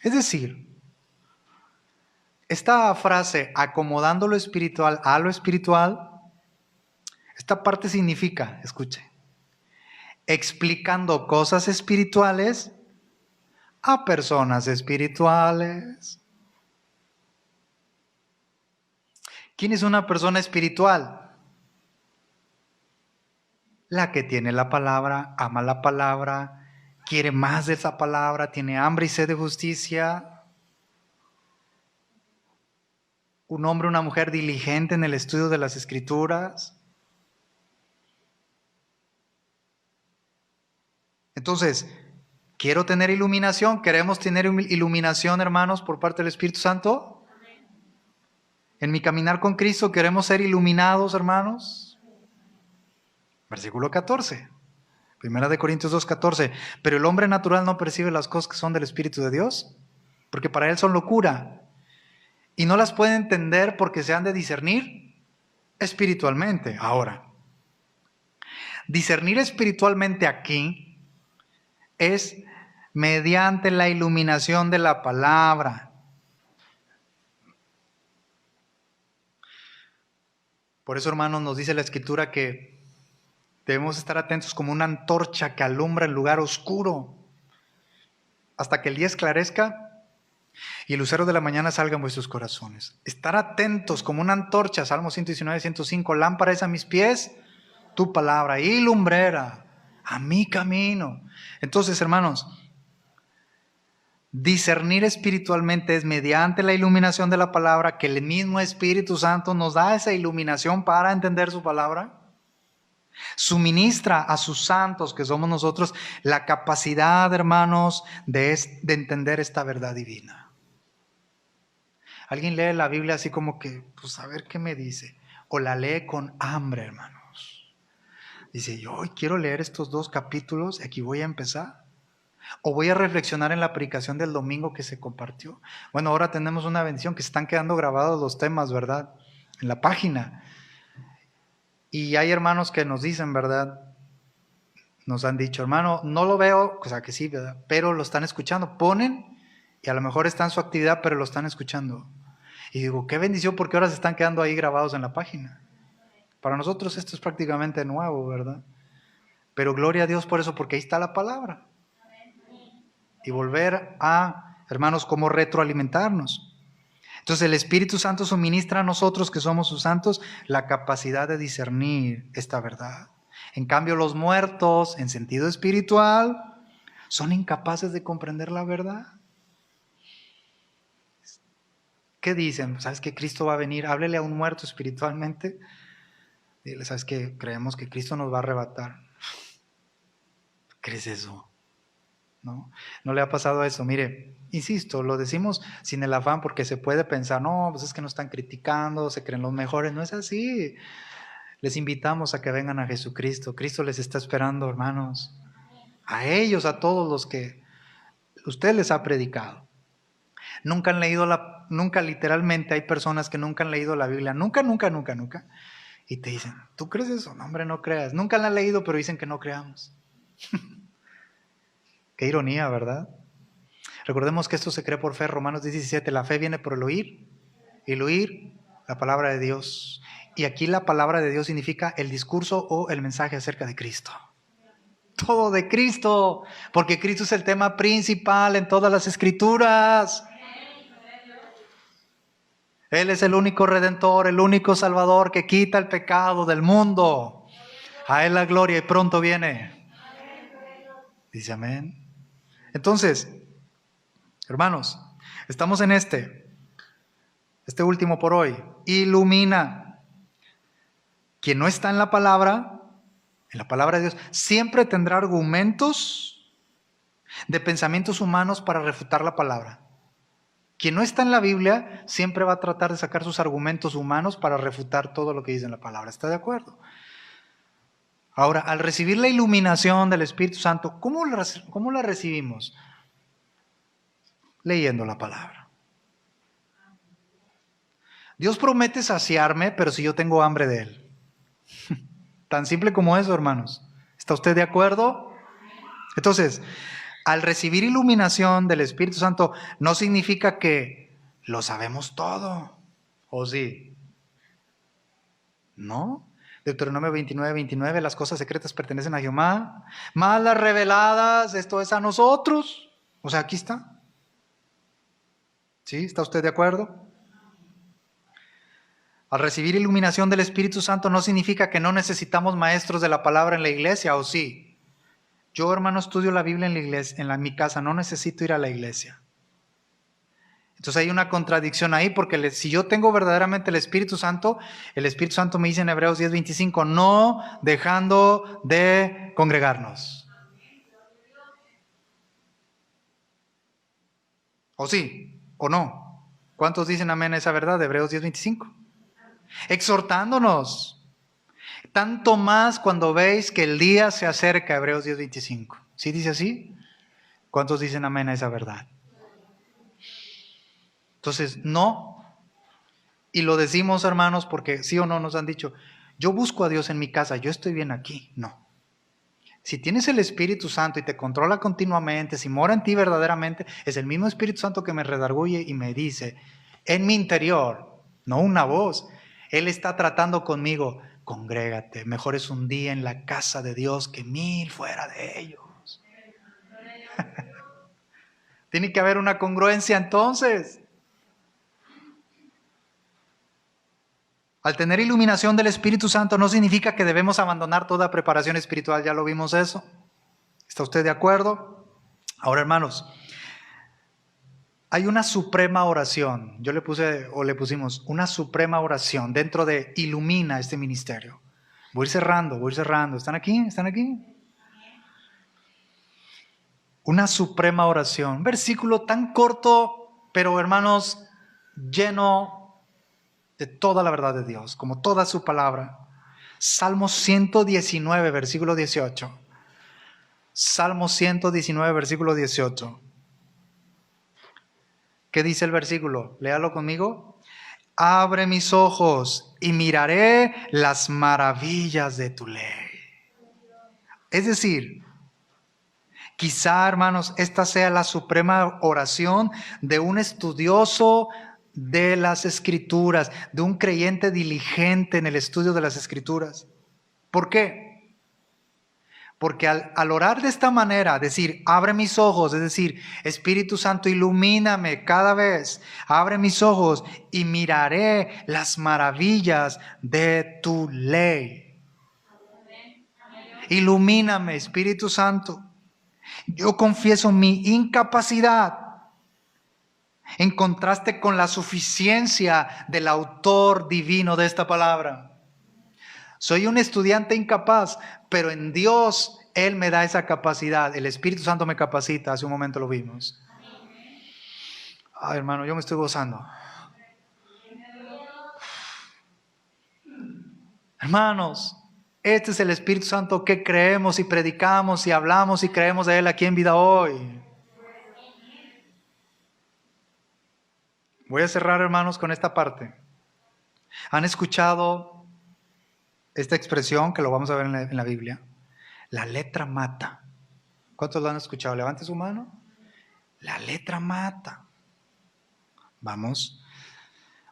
Es decir, esta frase, acomodando lo espiritual a lo espiritual, esta parte significa, escuche, explicando cosas espirituales a personas espirituales. ¿Quién es una persona espiritual? La que tiene la palabra, ama la palabra, quiere más de esa palabra, tiene hambre y sed de justicia. Un hombre, una mujer diligente en el estudio de las Escrituras. Entonces, quiero tener iluminación. ¿Queremos tener iluminación, hermanos, por parte del Espíritu Santo? En mi caminar con Cristo, ¿queremos ser iluminados, hermanos? Versículo 14. Primera de Corintios 2:14. Pero el hombre natural no percibe las cosas que son del Espíritu de Dios, porque para él son locura. Y no las puede entender porque se han de discernir espiritualmente. Ahora, discernir espiritualmente aquí es mediante la iluminación de la palabra. Por eso, hermanos, nos dice la Escritura que debemos estar atentos como una antorcha que alumbra el lugar oscuro hasta que el día esclarezca y el lucero de la mañana salga en vuestros corazones. Estar atentos como una antorcha, Salmo 119, 105, lámpara es a mis pies tu palabra y lumbrera a mi camino. Entonces, hermanos, discernir espiritualmente es mediante la iluminación de la palabra, que el mismo Espíritu Santo nos da esa iluminación para entender su palabra. Suministra a sus santos, que somos nosotros, la capacidad, hermanos, de entender esta verdad divina. Alguien lee la Biblia así como que, pues a ver qué me dice. O la lee con hambre, hermanos. Dice, yo hoy quiero leer estos 2 capítulos y aquí voy a empezar. O voy a reflexionar en la predicación del domingo que se compartió. Bueno, ahora tenemos una bendición que se están quedando grabados los temas, ¿verdad? En la página. Y hay hermanos que nos dicen, ¿verdad? Nos han dicho, hermano, no lo veo, o sea que sí, ¿verdad? Pero lo están escuchando. Ponen y a lo mejor está en su actividad, pero lo están escuchando. Y digo, qué bendición, porque ahora se están quedando ahí grabados en la página. Para nosotros esto es prácticamente nuevo, ¿verdad? Pero gloria a Dios por eso, porque ahí está la palabra. Y volver a, hermanos, cómo retroalimentarnos. Entonces el Espíritu Santo suministra a nosotros, que somos sus santos, la capacidad de discernir esta verdad. En cambio, los muertos, en sentido espiritual, son incapaces de comprender la verdad. ¿Qué dicen? ¿Sabes que Cristo va a venir? Háblele a un muerto espiritualmente. Dile, ¿sabes qué? Creemos que Cristo nos va a arrebatar. ¿Crees eso? ¿No? ¿No le ha pasado eso? Mire, insisto, lo decimos sin el afán porque se puede pensar, no, pues es que nos están criticando, se creen los mejores. No es así. Les invitamos a que vengan a Jesucristo. Cristo les está esperando, hermanos. A ellos, a todos los que usted les ha predicado. Nunca han leído nunca literalmente hay personas que nunca han leído la Biblia. Nunca. Y te dicen, ¿tú crees eso? No, hombre, no creas. Nunca la han leído, pero dicen que no creamos. Qué ironía, ¿verdad? Recordemos que esto se cree por fe. Romanos 17, la fe viene por el oír, y el oír la palabra de Dios. Y aquí la palabra de Dios significa el discurso o el mensaje acerca de Cristo. Todo de Cristo, porque Cristo es el tema principal en todas las Escrituras. Él es el único Redentor, el único Salvador que quita el pecado del mundo. A Él la gloria y pronto viene. Dice amén. Entonces, hermanos, estamos en este último por hoy. Ilumina. Quien no está en la palabra de Dios, siempre tendrá argumentos de pensamientos humanos para refutar la palabra. Quien no está en la Biblia siempre va a tratar de sacar sus argumentos humanos para refutar todo lo que dice en la palabra. ¿Está de acuerdo? Ahora, al recibir la iluminación del Espíritu Santo, ¿cómo la recibimos? Leyendo la palabra. Dios promete saciarme, pero si yo tengo hambre de Él. Tan simple como eso, hermanos. ¿Está usted de acuerdo? Entonces, al recibir iluminación del Espíritu Santo, no significa que lo sabemos todo. ¿O sí? ¿No? Deuteronomio 29, 29, las cosas secretas pertenecen a Jehová, mas las reveladas, esto es a nosotros. O sea, aquí está. ¿Sí? ¿Está usted de acuerdo? Al recibir iluminación del Espíritu Santo no significa que no necesitamos maestros de la palabra en la iglesia, ¿o sí? Yo, hermano, estudio la Biblia en la iglesia, en mi casa, no necesito ir a la iglesia. Entonces hay una contradicción ahí, porque si yo tengo verdaderamente el Espíritu Santo me dice en Hebreos 10:25, no dejando de congregarnos. ¿O sí? ¿O no? ¿Cuántos dicen amén a esa verdad de Hebreos 10:25? Exhortándonos. Tanto más cuando veis que el día se acerca, Hebreos 10:25. ¿Sí dice así? ¿Cuántos dicen amén a esa verdad? Entonces, no. Y lo decimos, hermanos, porque sí o no nos han dicho, yo busco a Dios en mi casa, yo estoy bien aquí. No. Si tienes el Espíritu Santo y te controla continuamente, si mora en ti verdaderamente, es el mismo Espíritu Santo que me redarguye y me dice, en mi interior, no una voz, Él está tratando conmigo. Congrégate, mejor es un día en la casa de Dios que 1000 fuera de ellos. Tiene que haber una congruencia entonces. Al tener iluminación del Espíritu Santo no significa que debemos abandonar toda preparación espiritual, ya lo vimos eso. ¿Está usted de acuerdo? Ahora, hermanos, hay una suprema oración. Yo le puse, o le pusimos, una suprema oración dentro de ilumina este ministerio. Voy a ir cerrando. ¿Están aquí? ¿Están aquí? Una suprema oración. Un versículo tan corto, pero hermanos, lleno de toda la verdad de Dios, como toda su palabra. Salmo 119, versículo 18. Salmo 119, versículo 18. ¿Qué dice el versículo? Léalo conmigo. Abre mis ojos y miraré las maravillas de tu ley. Es decir, quizá, hermanos, esta sea la suprema oración de un estudioso de las Escrituras, de un creyente diligente en el estudio de las Escrituras. ¿Por qué? Porque al orar de esta manera, decir, abre mis ojos, es decir, Espíritu Santo, ilumíname cada vez, abre mis ojos y miraré las maravillas de tu ley. Ilumíname, Espíritu Santo. Yo confieso mi incapacidad en contraste con la suficiencia del autor divino de esta palabra. Soy un estudiante incapaz, pero en Dios Él me da esa capacidad. El Espíritu Santo me capacita. Hace un momento lo vimos. Ay, hermano, yo me estoy gozando. Hermanos, este es el Espíritu Santo que creemos y predicamos y hablamos y creemos de Él aquí en Vida Hoy. Voy a cerrar, hermanos, con esta parte. ¿Han escuchado esta expresión que lo vamos a ver en la Biblia? La letra mata. ¿Cuántos lo han escuchado? Levante su mano. La letra mata. Vamos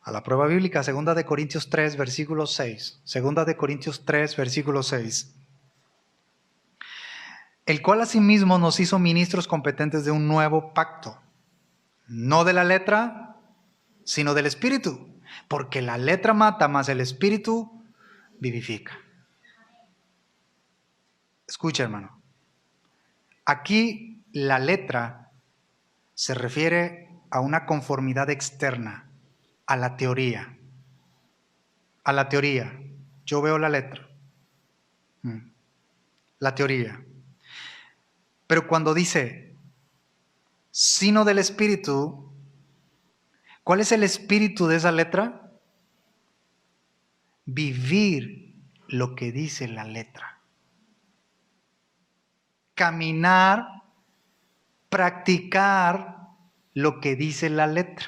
a la prueba bíblica, 2 de Corintios 3, versículo 6. 2 de Corintios 3, versículo 6. El cual asimismo nos hizo ministros competentes de un nuevo pacto. No de la letra, sino del Espíritu. Porque la letra mata, mas el Espíritu vivifica. Escucha, hermano. Aquí la letra se refiere a una conformidad externa, a la teoría. A la teoría. Yo veo la letra. La teoría. Pero cuando dice, sino del Espíritu, ¿cuál es el espíritu de esa letra? Vivir lo que dice la letra. Caminar, practicar lo que dice la letra.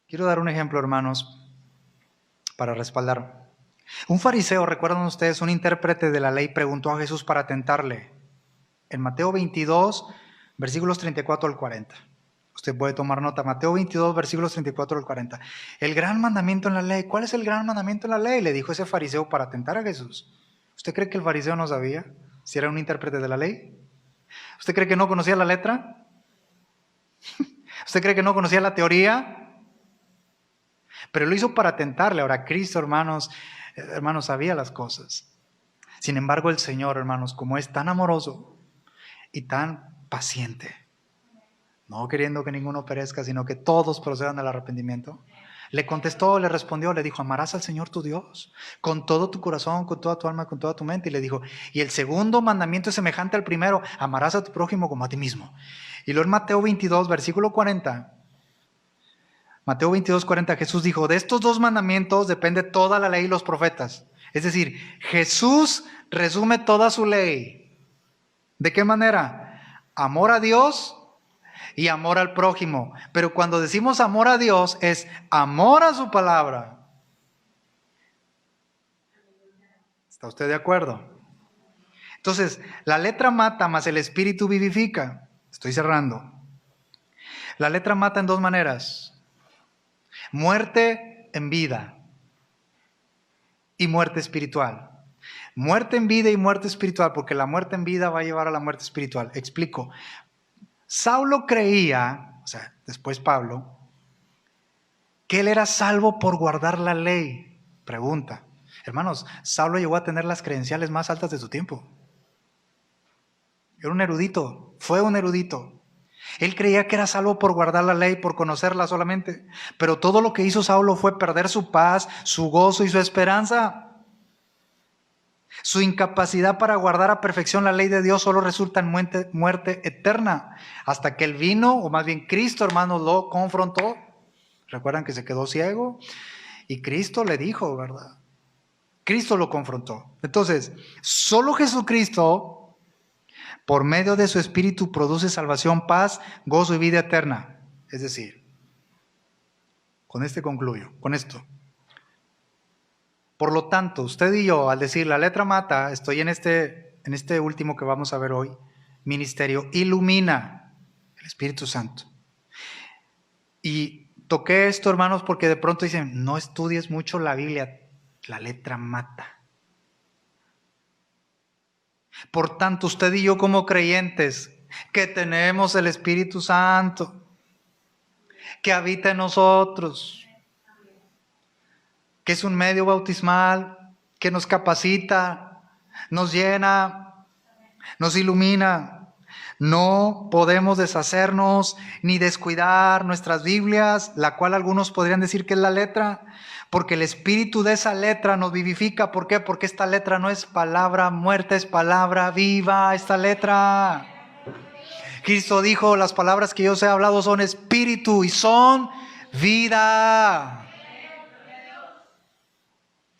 Quiero dar un ejemplo, hermanos, para respaldar. Un fariseo, recuerdan ustedes, un intérprete de la ley, preguntó a Jesús para tentarle. En Mateo 22, versículos 34 al 40. Usted puede tomar nota. Mateo 22, versículos 34 al 40. El gran mandamiento en la ley. ¿Cuál es el gran mandamiento en la ley? Le dijo ese fariseo para tentar a Jesús. ¿Usted cree que el fariseo no sabía si era un intérprete de la ley? ¿Usted cree que no conocía la letra? ¿Usted cree que no conocía la teoría? Pero lo hizo para tentarle. Ahora Cristo, hermanos, sabía las cosas. Sin embargo, el Señor, hermanos, como es tan amoroso y tan paciente, no queriendo que ninguno perezca, sino que todos procedan al arrepentimiento, le contestó, le respondió, le dijo, amarás al Señor tu Dios con todo tu corazón, con toda tu alma, con toda tu mente. Y le dijo, y el segundo mandamiento es semejante al primero, amarás a tu prójimo como a ti mismo. Y luego en Mateo 22, versículo 40, Mateo 22, 40, Jesús dijo, de estos dos mandamientos depende toda la ley y los profetas. Es decir, Jesús resume toda su ley. ¿De qué manera? Amor a Dios y amor al prójimo. Pero cuando decimos amor a Dios es amor a su palabra. ¿Está usted de acuerdo? Entonces, la letra mata, mas el Espíritu vivifica. Estoy cerrando. La letra mata en dos maneras: muerte en vida y muerte espiritual. Muerte en vida y muerte espiritual, porque la muerte en vida va a llevar a la muerte espiritual. Explico. Saulo creía, o sea, después Pablo, que él era salvo por guardar la ley. Pregunta. Hermanos, Saulo llegó a tener las credenciales más altas de su tiempo. Era un erudito, fue un erudito. Él creía que era salvo por guardar la ley, por conocerla solamente. Pero todo lo que hizo Saulo fue perder su paz, su gozo y su esperanza. Su incapacidad para guardar a perfección la ley de Dios solo resulta en muerte eterna. Hasta que él vino, o más bien Cristo, hermanos, lo confrontó. Recuerdan que se quedó ciego y Cristo le dijo, ¿verdad? Cristo lo confrontó. Entonces, solo Jesucristo, por medio de su Espíritu, produce salvación, paz, gozo y vida eterna. Es decir, con esto. Por lo tanto, usted y yo, al decir la letra mata, estoy en este último que vamos a ver hoy, ministerio, ilumina el Espíritu Santo. Y toqué esto, hermanos, porque de pronto dicen, no estudies mucho la Biblia, la letra mata. Por tanto, usted y yo como creyentes, que tenemos el Espíritu Santo, que habita en nosotros, que es un medio bautismal, que nos capacita, nos llena, nos ilumina. No podemos deshacernos ni descuidar nuestras Biblias, la cual algunos podrían decir que es la letra, porque el espíritu de esa letra nos vivifica. ¿Por qué? Porque esta letra no es palabra muerta, es palabra viva, esta letra. Cristo dijo, las palabras que yo os he hablado son espíritu y son vida.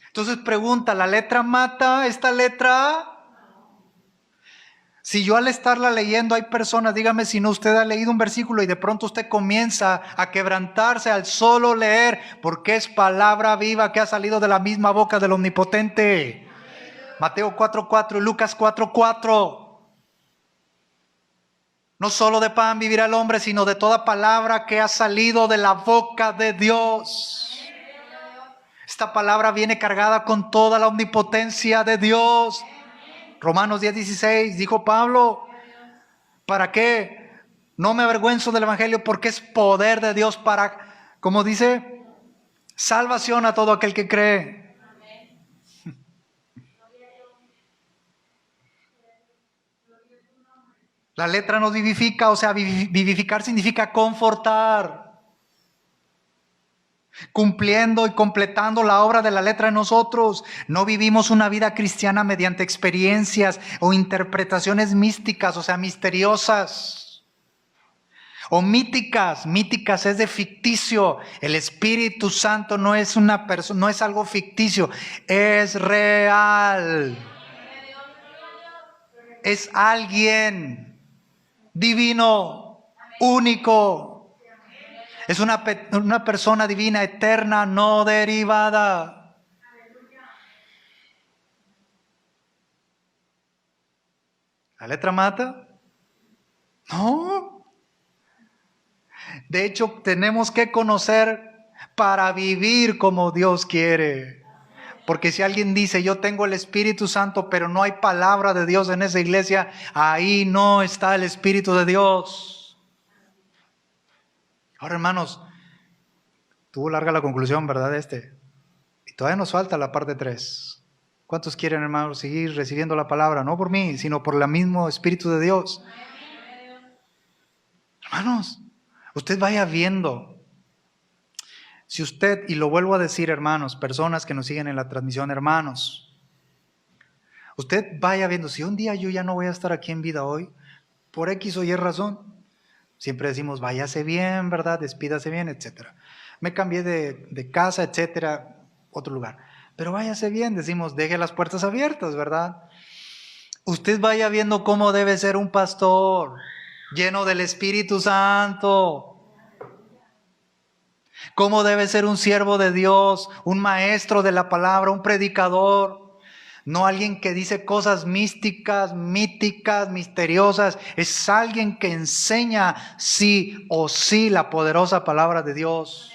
Entonces pregunta, ¿la letra mata esta letra? Si yo al estarla leyendo hay personas, dígame si no, usted ha leído un versículo y de pronto usted comienza a quebrantarse al solo leer, porque es palabra viva que ha salido de la misma boca del Omnipotente. Mateo 4:4 y Lucas 4:4. No solo de pan vivirá el hombre, sino de toda palabra que ha salido de la boca de Dios. Esta palabra viene cargada con toda la omnipotencia de Dios. Romanos 10:16, dijo Pablo, ¿para qué? No me avergüenzo del Evangelio porque es poder de Dios para, como dice, salvación a todo aquel que cree. La letra nos vivifica, o sea, vivificar significa confortar. Cumpliendo y completando la obra de la letra en nosotros. No vivimos una vida cristiana mediante experiencias o interpretaciones místicas, o sea, misteriosas. O míticas. Míticas es de ficticio. El Espíritu Santo no es una persona, no es algo ficticio, es real. Es alguien divino, único. Es una persona divina, eterna, no derivada. ¿La letra mata? No. De hecho, tenemos que conocer para vivir como Dios quiere. Porque si alguien dice, yo tengo el Espíritu Santo, pero no hay palabra de Dios en esa iglesia, ahí no está el Espíritu de Dios. Ahora, hermanos, tuvo larga la conclusión, ¿verdad? Y todavía nos falta la parte 3. ¿Cuántos quieren, hermanos, seguir recibiendo la palabra? No por mí, sino por el mismo Espíritu de Dios. Hermanos, usted vaya viendo. Si usted, y lo vuelvo a decir, hermanos, personas que nos siguen en la transmisión, hermanos, usted vaya viendo, si un día yo ya no voy a estar aquí en vida hoy, por X o Y razón, siempre decimos, váyase bien, ¿verdad? Despídase bien, etcétera. Me cambié de casa, etcétera, otro lugar. Pero váyase bien, decimos, deje las puertas abiertas, ¿verdad? Usted vaya viendo cómo debe ser un pastor, lleno del Espíritu Santo. Cómo debe ser un siervo de Dios, un maestro de la palabra, un predicador. No alguien que dice cosas místicas, míticas, misteriosas. Es alguien que enseña sí o sí la poderosa palabra de Dios.